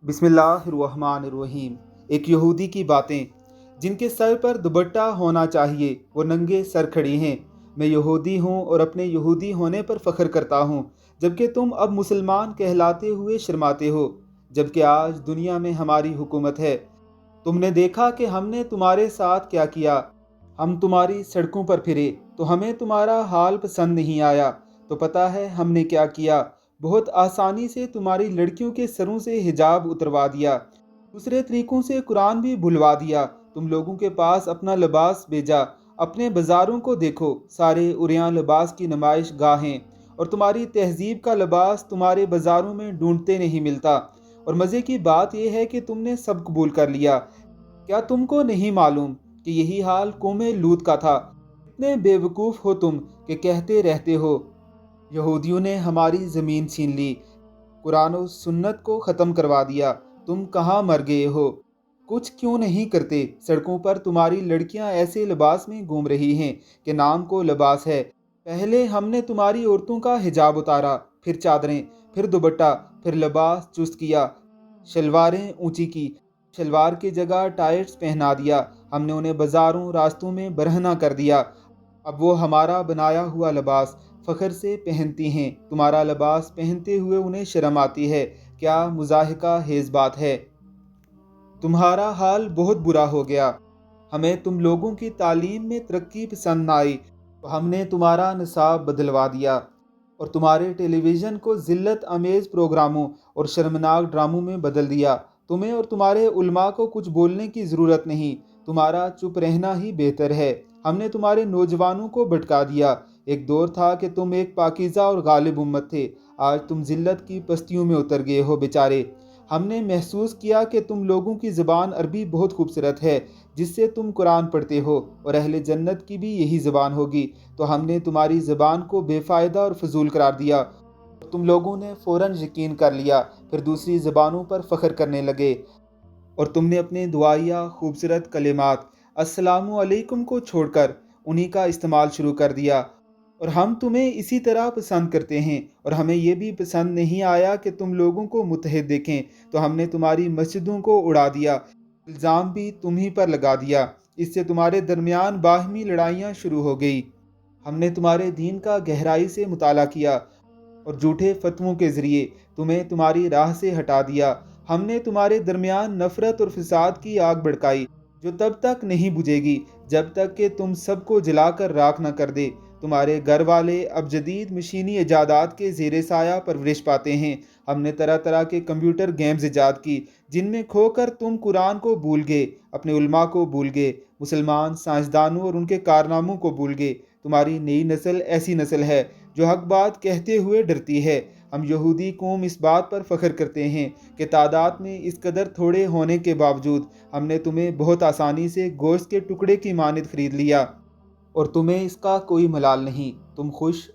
बिस्मिल्लाहिर्रहमानिर्रहीम। एक यहूदी की बातें। जिनके सर पर दुपट्टा होना चाहिए वो नंगे सर खड़ी हैं। मैं यहूदी हूँ और अपने यहूदी होने पर फ़ख्र करता हूँ, जबकि तुम अब मुसलमान कहलाते हुए शर्माते हो, जबकि आज दुनिया में हमारी हुकूमत है। तुमने देखा कि हमने तुम्हारे साथ क्या किया। हम तुम्हारी सड़कों पर फिरे तो हमें तुम्हारा हाल पसंद नहीं आया। तो पता है हमने क्या किया? बहुत आसानी से तुम्हारी लड़कियों के सरों से हिजाब उतरवा दिया। दूसरे तरीकों से कुरान भी भुलवा दिया। तुम लोगों के पास अपना लिबास भेजा। अपने बाज़ारों को देखो, सारे उरियां लिबास की नुमाइश गाहें, और तुम्हारी तहजीब का लिबास तुम्हारे बाज़ारों में ढूंढते नहीं मिलता। और मज़े की बात यह है कि तुमने सब कबूल कर लिया। क्या तुमको नहीं मालूम कि यही हाल कौमे लूत का था? इतने बेवकूफ़ हो तुम कि कहते रहते हो यहूदियों ने हमारी ज़मीन छीन ली, कुरान और सुन्नत को ख़त्म करवा दिया। तुम कहाँ मर गए हो? कुछ क्यों नहीं करते? सड़कों पर तुम्हारी लड़कियां ऐसे लिबास में घूम रही हैं कि नाम को लिबास है। पहले हमने तुम्हारी औरतों का हिजाब उतारा, फिर चादरें, फिर दुपट्टा, फिर लिबास चुस्त किया, शलवारें ऊंची की, शलवार की जगह टाइट्स पहना दिया। हमने उन्हें बाज़ारों रास्तों में बरहना कर दिया। अब वो हमारा बनाया हुआ लिबास फ़ख्र से पहनती हैं। तुम्हारा लिबास पहनते हुए उन्हें शर्म आती है। क्या मुज़ाहिका हेज़ बात है। तुम्हारा हाल बहुत बुरा हो गया। हमें तुम लोगों की तालीम में तरक्की पसंद न आई तो हमने तुम्हारा निसाब बदलवा दिया और तुम्हारे टेलीविज़न को ज़िल्लत अमेज़ प्रोग्रामों और शर्मनाक ड्रामों में बदल दिया। तुम्हें और तुम्हारे उलमा को कुछ बोलने की ज़रूरत नहीं, तुम्हारा चुप रहना ही बेहतर है। हमने तुम्हारे नौजवानों को भटका दिया। एक दौर था कि तुम एक पाकीज़ा और गालिब उम्मत थे। आज तुम ज़िल्लत की पस्तियों में उतर गए हो बेचारे। हमने महसूस किया कि तुम लोगों की ज़बान अरबी बहुत खूबसूरत है, जिससे तुम कुरान पढ़ते हो, और अहले जन्नत की भी यही ज़बान होगी। तो हमने तुम्हारी ज़बान को बेफ़ायदा और फजूल करार दिया। तुम लोगों ने फ़ौरन यकीन कर लिया, फिर दूसरी ज़बानों पर फ़ख्र करने लगे, और तुमने अपने दुआया खूबसूरत कलिमात अस्सलामु अलैकुम को छोड़कर उन्हीं का इस्तेमाल शुरू कर दिया। और हम तुम्हें इसी तरह पसंद करते हैं, और हमें यह भी पसंद नहीं आया कि तुम लोगों को मुत्तहिद देखें, तो हमने तुम्हारी मस्जिदों को उड़ा दिया। इल्ज़ाम भी तुम ही पर लगा दिया। इससे तुम्हारे दरमियान बाहमी लड़ाइयाँ शुरू हो गई। हमने तुम्हारे दीन का गहराई से मुताला किया और झूठे फतवों के ज़रिए तुम्हें तुम्हारी राह से हटा दिया। हमने तुम्हारे दरमियान नफ़रत और फ़साद की आग भड़काई, जो तब तक नहीं बुझेगी जब तक कि तुम सबको जलाकर राख न कर दे। तुम्हारे घर वाले अब जदीद मशीनी इजादात के ज़ेरे साया परवरिश पाते हैं। हमने तरह तरह के कंप्यूटर गेम्स ईजाद की, जिनमें खोकर तुम कुरान को भूल गए, अपने उलमा को भूल गए, मुसलमान साइंसदानों और उनके कारनामों को भूल गए। तुम्हारी नई नस्ल ऐसी नस्ल है जो हक बात कहते हुए डरती है। हम यहूदी कौम इस बात पर फ़ख्र करते हैं कि तादाद में इस कदर थोड़े होने के बावजूद हमने तुम्हें बहुत आसानी से गोश्त के टुकड़े की मानद खरीद लिया, और तुम्हें इसका कोई मलाल नहीं। तुम खुश